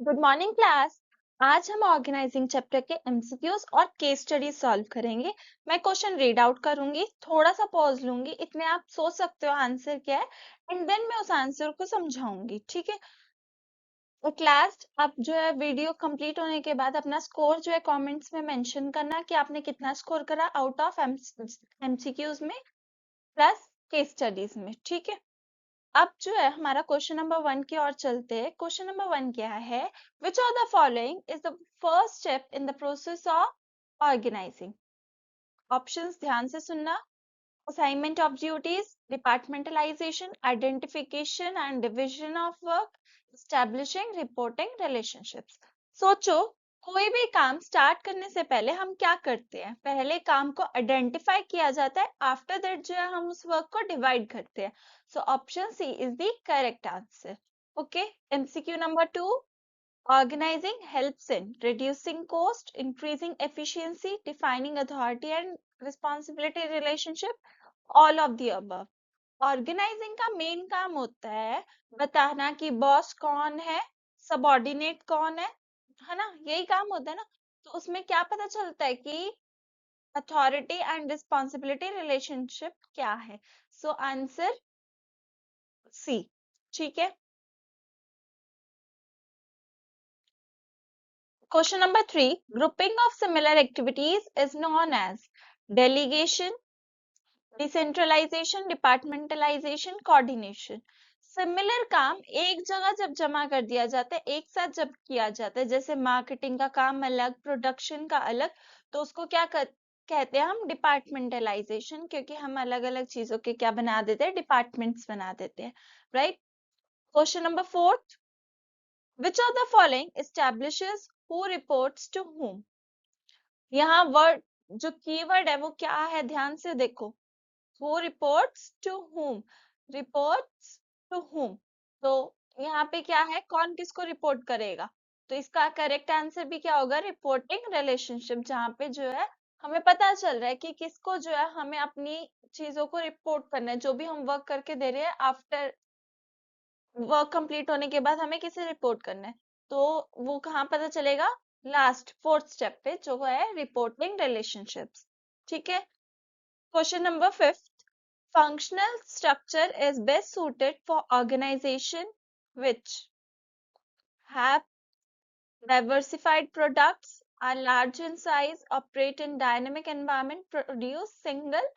Good morning class. आज हम organising chapter के एमसीक्यूज और केस स्टडी सॉल्व करेंगे। मैं क्वेश्चन रीड आउट करूंगी, थोड़ा सा पॉज लूंगी, इतने आप सोच सकते हो आंसर क्या है, एंड देन मैं उस आंसर को समझाऊंगी। ठीक है, तो क्लास आप जो है वीडियो कंप्लीट होने के बाद अपना स्कोर जो है कमेंट्स में मेंशन करना कि आपने कितना स्कोर करा आउट ऑफ एमसीक्यूज में प्लस केस स्टडीज में। ठीक है, अब जो है हमारा क्वेश्चन नंबर 1 की ओर चलते हैं। क्वेश्चन नंबर 1 क्या है? Which of the following is the first step in the process of organizing? Options ध्यान से सुनना। Assignment of duties, departmentalization, identification and division of work, establishing reporting relationships. सोचो, कोई भी काम स्टार्ट करने से पहले हम क्या करते हैं? पहले काम को आइडेंटिफाई किया जाता है, आफ्टर दैट जो है हम उस वर्क को डिवाइड करते हैं। So option C is the correct answer. Okay, MCQ number 2। Organizing helps in reducing cost, increasing efficiency, defining authority and responsibility relationship, all of the above. Organizing का main काम होता है बताना कि बॉस कौन है, सबऑर्डिनेट कौन है ना? यही काम होता है ना। तो उसमें क्या पता चलता है कि अथॉरिटी एंड रिस्पॉन्सिबिलिटी रिलेशनशिप क्या है। So answer C. ठीक है, question number 3. Grouping of similar activities is known as delegation, decentralization, departmentalization, coordination. Similar काम एक जगह जब जमा कर दिया जाता है, एक साथ जब किया जाता है, जैसे मार्केटिंग का काम अलग, प्रोडक्शन का अलग, तो उसको कहते हैं हम डिपार्टमेंटलाइजेशन, क्योंकि हम अलग अलग चीजों के क्या बना देते हैं, डिपार्टमेंट्स बना देते हैं। Right. Question number 4. Which of the following establishes who reports to whom? यहाँ वर्ड जो कीवर्ड है वो क्या है, ध्यान से देखो। Who reports to whom? Reports to whom? तो यहाँ पे क्या है, कौन किसको रिपोर्ट करेगा? तो इसका करेक्ट आंसर भी क्या होगा, रिपोर्टिंग रिलेशनशिप, जहाँ पे जो है हमें पता चल रहा है कि किसको जो है हमें अपनी चीजों को रिपोर्ट करना है, जो भी हम वर्क करके दे रहे हैं, आफ्टर वर्क कंप्लीट होने के बाद हमें किसे रिपोर्ट करना है। तो वो कहाँ पता चलेगा, लास्ट फोर्थ स्टेप पे, जो है रिपोर्टिंग रिलेशनशिप्स। ठीक है, question number 5. Functional structure is best suited for organization which have diversified products, are large in size, operate in dynamic environment, produce single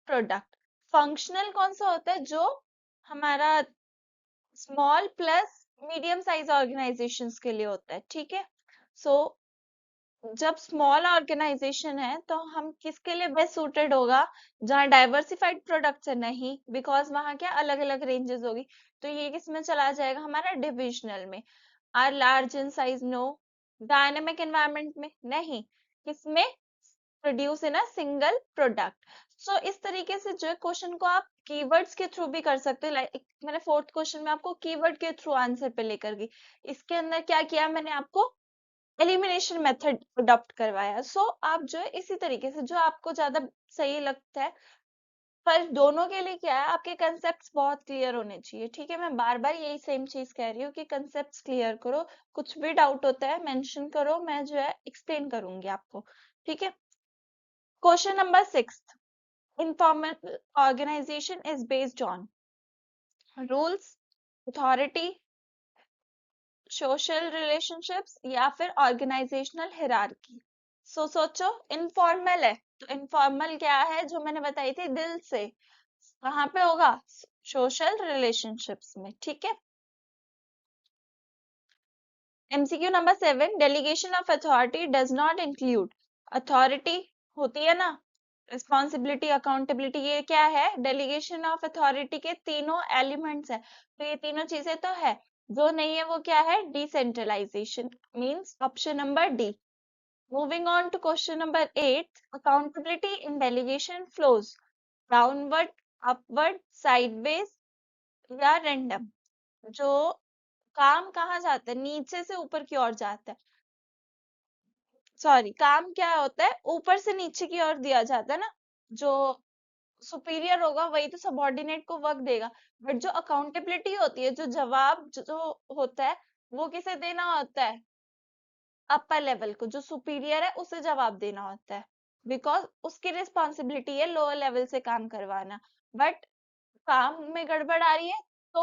product. Functional कौन सा होता है? जो हमारा small plus medium size organisations के लिए होता है। ठीक है, सो जब स्मॉल ऑर्गेनाइजेशन है तो हम किसके लिए बेस्ट सूटेड होगा, जहाँ डाइवर्सिफाइड प्रोडक्ट्स है? नहीं, बिकॉज वहां क्या अलग अलग रेंजेस होगी। तो ये किस में चला जाएगा, हमारा डिविजनल में। Are large in size? No. Dynamic environment में? नहीं। किसमें? Produce in a single product. So इस तरीके से जो है क्वेश्चन को आप कीवर्ड्स के थ्रू भी कर सकते हो। लाइक मैंने फोर्थ क्वेश्चन में आपको कीवर्ड के थ्रू आंसर पे लेकर गई, इसके अंदर क्या किया मैंने, आपको एलिमिनेशन मेथड अडॉप्ट करवाया। सो आप जो है इसी तरीके से, जो आपको ज्यादा सही लगता है, पर दोनों के लिए क्या है, आपके कंसेप्ट बहुत क्लियर होने चाहिए। ठीक है, मैं बार बार यही सेम चीज कह रही हूँ कि कंसेप्ट क्लियर करो, कुछ भी डाउट होता है मेंशन करो, मैं जो है एक्सप्लेन करूंगी आपको। ठीक है, question number 6. Informal organization is based on rules, authority, social relationships या फिर organizational hierarchy. सोचो, इनफॉर्मल है तो इनफॉर्मल क्या है, जो मैंने बताई थी, दिल से। कहाँ पे होगा, सोशल रिलेशनशिप्स में। ठीक है, MCQ number 7. Delegation of authority does not include authority, होती है ना, रिस्पॉन्सिबिलिटी, अकाउंटेबिलिटी, ये क्या है, डेलीगेशन ऑफ अथॉरिटी के तीनों एलिमेंट्स है। तो ये तीनों चीजें तो है, जो नहीं है वो क्या है, decentralization, means option number D. Moving on to question number 8. Accountability in delegation flows downward, upward, sideways या रैंडम? जो काम कहाँ जाता है, नीचे से ऊपर की ओर जाता है। सॉरी, काम क्या होता है, ऊपर से नीचे की ओर दिया जाता है ना। जो सुपीरियर होगा वही तो सबऑर्डिनेट को वर्क देगा। बट जो अकाउंटेबिलिटी होती है, जो जवाब जो होता है, वो किसे देना होता है? अपर लेवल को, जो सुपीरियर है उसे जवाब देना होता है, बिकॉज उसकी रिस्पॉन्सिबिलिटी है लोअर लेवल से काम करवाना। बट काम में गड़बड़ आ रही है तो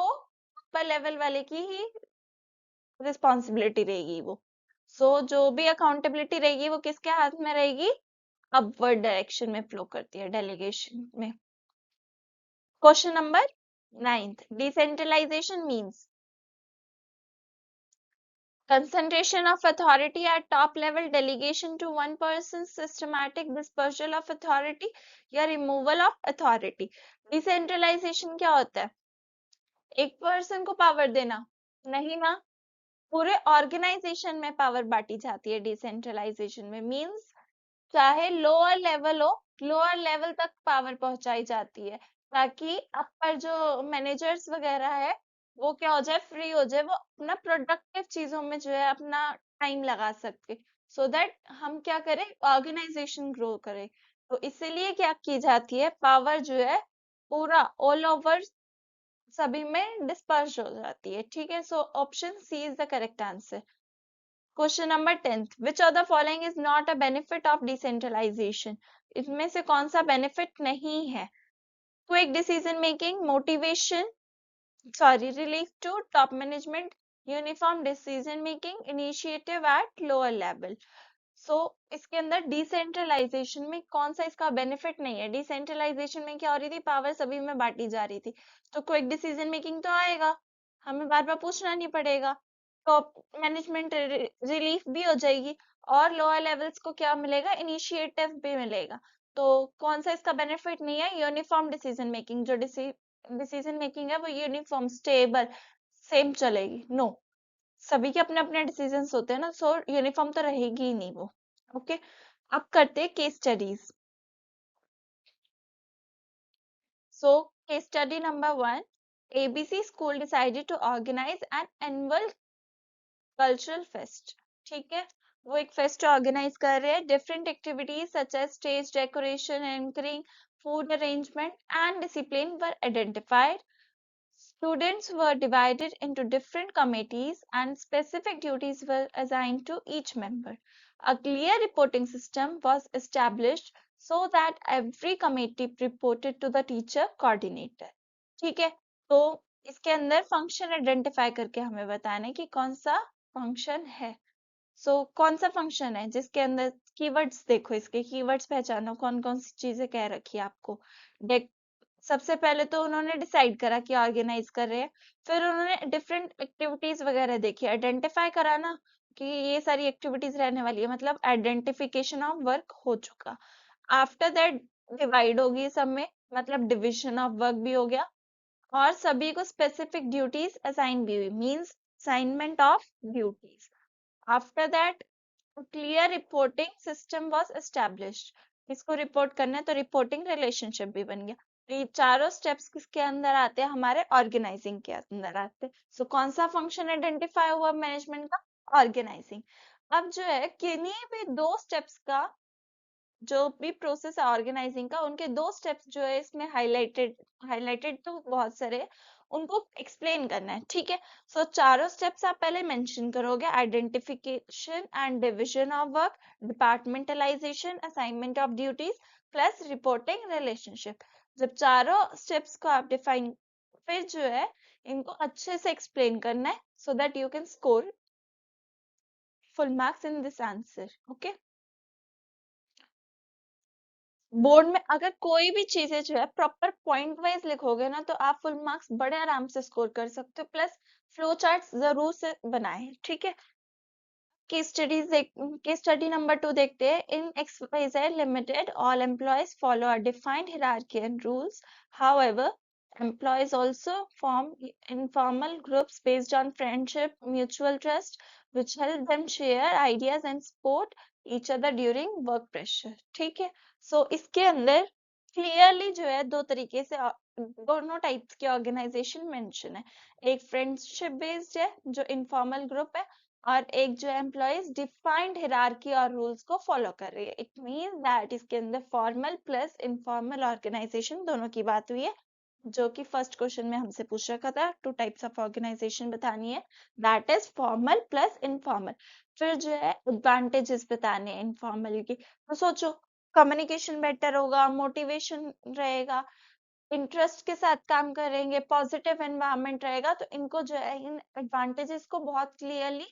अपर लेवल वाले की ही रिस्पॉन्सिबिलिटी रहेगी वो। जो भी अकाउंटेबिलिटी रहेगी वो किसके हाथ में रहेगी? अपवर्ड डायरेक्शन में फ्लो करती है डेलीगेशन में। Question number 9th, decentralization means concentration of authority at top level, delegation to one person, systematic dispersal of authority या removal of authority। डिसेंट्रलाइजेशन क्या होता है? एक पर्सन को पावर देना? नहीं ना, पूरे ऑर्गेनाइजेशन में पावर बांटी जाती है डिसेंट्रलाइजेशन में। मींस चाहे लोअर लेवल हो, लोअर लेवल तक पावर पहुंचाई जाती है, ताकि अपर जो मैनेजर्स वगैरह है वो क्या हो जाए, फ्री हो जाए, वो अपना प्रोडक्टिव चीजों में जो है अपना टाइम लगा सके, सो दैट हम क्या करें, ऑर्गेनाइजेशन ग्रो करे। तो इसीलिए क्या की जाती है, पावर जो है पूरा ऑल ओवर सभी में डिस्पर्स हो जाती है। ठीक है, so option C is the correct answer. Question number 10th, which of the following is not a benefit of decentralization? इसमें से कौन सा बेनिफिट नहीं है? Quick decision making, motivation, sorry relief to top management, uniform decision making, initiative at lower level. इसके अंदर decentralisation में कौन सा इसका बेनिफिट नहीं है? डिसेंट्रलाइजेशन में क्या हो रही थी, पावर सभी में बांटी जा रही थी, तो क्विक डिसीजन मेकिंग तो आएगा, हमें बार बार पूछना नहीं पड़ेगा, टॉप मैनेजमेंट रिलीफ भी हो जाएगी, और लोअर लेवल्स को क्या मिलेगा, इनिशिएटिव भी मिलेगा। तो कौन सा इसका बेनिफिट नहीं है? यूनिफॉर्म डिसीजन मेकिंग, जो डिसीजन मेकिंग है वो यूनिफॉर्म स्टेबल सेम चलेगी। नो, सभी के अपने अपने डिसीजंस होते हैं ना, यूनिफॉर्म तो रहेगी ही नहीं वो। ओके, अब करते हैं case studies. Case study number 1, ABC school decided to organize an annual cultural fest. ठीक है, वो एक फेस्ट ऑर्गेनाइज कर रहे हैं, different activities such as stage decoration, anchoring, food arrangement and discipline were identified. Students were divided into different committees and specific duties were assigned to each member. A clear reporting system was established so that every committee reported to the teacher coordinator. ठीक है, तो इसके अंदर function identify करके हमें बताना है कि कौन सा फंक्शन है। कौन सा फंक्शन है जिसके अंदर कीवर्ड्स, देखो इसके कीवर्ड्स पहचानो, कौन कौन सी चीजें कह रखी है आपको। सबसे पहले तो उन्होंने डिसाइड करा कि ऑर्गेनाइज कर रहे हैं, फिर उन्होंने डिफरेंट एक्टिविटीज वगैरह देखी, आइडेंटिफाई करा ना कि ये सारी एक्टिविटीज रहने वाली है, मतलब आइडेंटिफिकेशन ऑफ वर्क हो चुका। आफ्टर दैट डिवाइड होगी सब में, मतलब डिविजन ऑफ वर्क भी हो गया, और सभी को स्पेसिफिक ड्यूटीज असाइन भी हुई, means assignment of duties. After that clear reporting system was established. इसको रिपोर्ट करना है तो रिपोर्टिंग रिलेशनशिप भी बन गया। तो ये चारों स्टेप्स किसके अंदर आते हैं? हमारे ऑर्गेनाइजिंग के अंदर आते हैं। कौन सा फंक्शन आइडेंटिफाई हुआ मैनेजमेंट का? ऑर्गेनाइजिंग। अब जो है किन्हीं भी दो स्टेप्स का, जो भी प्रोसेस है ऑर्गेनाइजिंग का, उनके दो स्टेप्स जो है इसमें हाईलाइटेड, हाईलाइटेड तो बहुत सारे हैं, उनको एक्सप्लेन करना है। ठीक है, चारों स्टेप्स आप पहले मेंशन करोगे, identification and division of work, departmentalisation, assignment of duties plus reporting relationship. जब चारों स्टेप्स को आप डिफाइन, फिर जो है इनको अच्छे से एक्सप्लेन करना है, so that you can score full marks in this answer. Okay, board में अगर कोई भी चीजें जो है प्रॉपर पॉइंट वाइज लिखोगे ना, तो आप फुल मार्क्स बड़े आराम से स्कोर कर सकते हो। प्लस फ्लो चार्ट जरूर से बनाए। ठीक है, केस स्टडी नंबर 2 देखते हैं। इन XYZ limited all employees follow a defined hierarchy and rules. However, employees also form informal groups based on friendship, mutual trust, which help them share ideas and support each other during work pressure. ठीक है, इसके अंदर clearly जो है दो तरीके से दोनों टाइप्स की ऑर्गेनाइजेशन मेंशन है। एक फ्रेंडशिप बेस्ड है जो इनफॉर्मल ग्रुप है, और एक जो एम्प्लॉयज डिफाइंड हिरार्की और रूल्स को फॉलो कर रही है। इट मींस दैट इसके अंदर फॉर्मल प्लस इनफॉर्मल ऑर्गेनाइजेशन दोनों की बात हुई है। जो कि फर्स्ट क्वेश्चन में हमसे पूछ रखा था। 2 टाइप्स ऑफ ऑर्गेनाइजेशन बतानी है, that is formal plus informal. फिर जो है एडवांटेजेस बताने हैं इनफॉर्मल के। तो सोचो, कम्युनिकेशन बेटर होगा, मोटिवेशन रहेगा, इंटरेस्ट के साथ काम करेंगे, पॉजिटिव एनवायरनमेंट रहेगा। तो इनको जो है, इन एडवांटेजेस को बहुत क्लियरली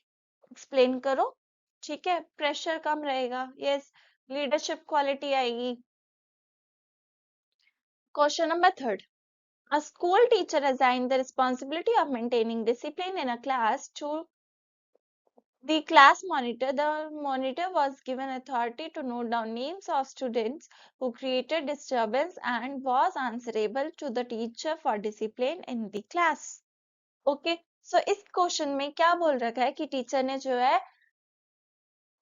एक्सप्लेन करो। ठीक है, प्रेशर कम रहेगा, यस, लीडरशिप क्वालिटी आएगी। Question number 3, a school teacher assigned the responsibility of maintaining discipline in a class to the class monitor. The monitor was given authority to note down names of students who created disturbance and was answerable to the teacher for discipline in the class. Okay, so इस question में क्या बोल रखा है कि teacher ने जो है,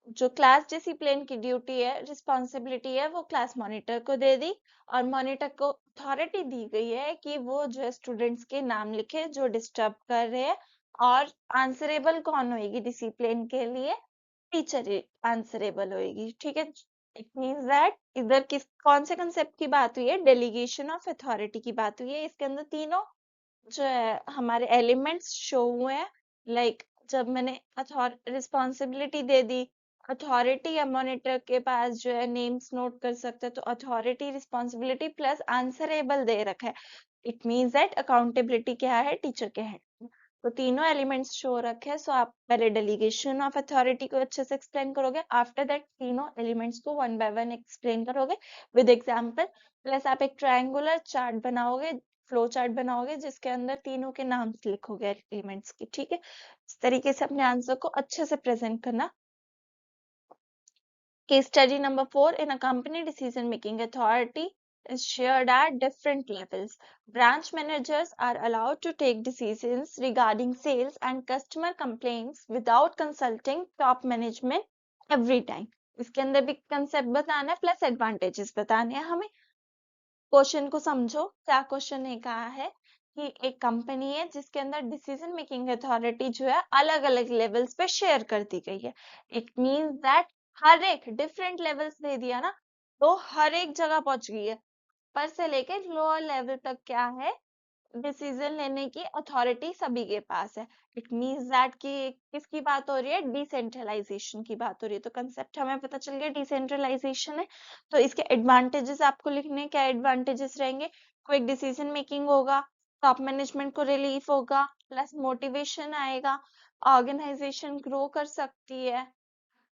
जो क्लास डिसिप्लिन की ड्यूटी है, रिस्पॉन्सिबिलिटी है, वो क्लास मॉनिटर को दे दी। और मॉनिटर को अथॉरिटी दी गई है कि वो जो है स्टूडेंट्स के नाम लिखे जो डिस्टर्ब कर रहे हैं। और आंसरेबल कौन होएगी डिसिप्लिन के लिए? टीचर आंसरेबल होएगी। ठीक है, इट मींस दैट इधर किस कौन से कंसेप्ट की बात हुई है? डेलीगेशन ऑफ अथॉरिटी की बात हुई है। इसके अंदर तीनों जो है हमारे एलिमेंट्स शो हुए हैं। लाइक जब मैंने रिस्पॉन्सिबिलिटी दे दी, अथॉरिटी या मॉनिटर के पास जो है नेम्स नोट कर सकते हैं, तो अथॉरिटी, रिस्पॉन्सिबिलिटी प्लस आंसरेबल दे रखा है। इट मीन्स दैट अकाउंटेबिलिटी क्या है? टीचर के हैंड में। तो तीनों एलिमेंट्स शो रखे हैं। सो आप पहले डेलीगेशन ऑफ अथॉरिटी को अच्छे से एक्सप्लेन करोगे, आफ्टर दैट तीनों एलिमेंट्स को वन बाय वन एक्सप्लेन करोगे विद एग्जाम्पल। प्लस आप एक ट्रायंगुलर चार्ट बनाओगे, फ्लो चार्ट बनाओगे, जिसके अंदर तीनों के नाम लिखोगे एलिमेंट्स की। ठीक है, इस तरीके से अपने आंसर को अच्छे से प्रेजेंट करना। Case study number 4, in a company, decision making authority is shared at different levels. Branch managers are allowed to take decisions regarding sales and customer complaints without consulting top management every time. इसके अंदर भी concept बताना है plus advantages बताने हैं हमें। Question को समझो, क्या क्वेश्चन ने कहा है कि एक कंपनी है जिसके अंदर डिसीजन मेकिंग अथॉरिटी जो है अलग अलग लेवल्स पे शेयर कर दी गई है। इट मींस दैट हर एक डिफरेंट लेवल्स दे दिया ना, तो हर एक जगह पहुंच गई है। पर से लेके लोअर लेवल तक क्या है, डिसीजन लेने की अथॉरिटी सभी के पास है। इट मींस दैट कि किसकी बात हो रही है? डिसेंट्रलाइजेशन की बात हो रही है। तो कंसेप्ट हमें पता चल गया डिसेंट्रलाइजेशन है। तो इसके एडवांटेजेस आपको लिखने, क्या एडवांटेजेस रहेंगे? क्विक डिसीजन मेकिंग होगा, टॉप मैनेजमेंट को रिलीफ होगा, प्लस मोटिवेशन आएगा, ऑर्गेनाइजेशन ग्रो कर सकती है,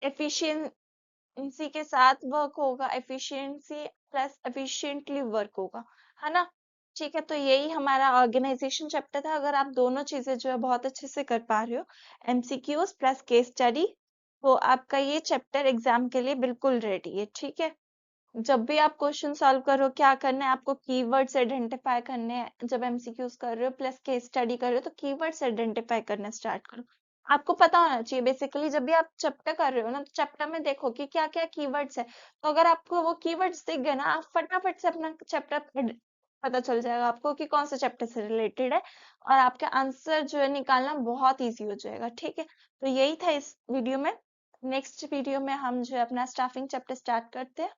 एफिशिएंसी के साथ वर्क होगा, एफिशिएंसी प्लस एफिशिएंटली वर्क होगा, है ना? ठीक है, तो यही हमारा ऑर्गेनाइजेशन चैप्टर था। अगर आप दोनों चीजें जो है बहुत अच्छे से कर पा रहे हो, एमसीक्यूज प्लस केस स्टडी, तो आपका ये चैप्टर एग्जाम के लिए बिल्कुल रेडी है। ठीक है, जब भी आप क्वेश्चन सॉल्व करो, क्या करना है आपको? कीवर्ड्स आइडेंटिफाई करने हैं। जब एमसीक्यूज कर रहे हो प्लस केस स्टडी कर रहे हो, तो कीवर्ड्स आइडेंटिफाई करना स्टार्ट करो। आपको पता होना चाहिए बेसिकली, जब भी आप चैप्टर कर रहे हो ना, तो चैप्टर में देखो कि क्या क्या कीवर्ड्स है। तो अगर आपको वो कीवर्ड्स दिख गए ना, आप फटाफट से अपना चैप्टर पता चल जाएगा आपको कि कौन सा चैप्टर से रिलेटेड है, और आपका आंसर जो है निकालना बहुत ईजी हो जाएगा। ठीक है, तो यही था इस वीडियो में। नेक्स्ट वीडियो में हम जो है अपना स्टाफिंग चैप्टर स्टार्ट करते हैं।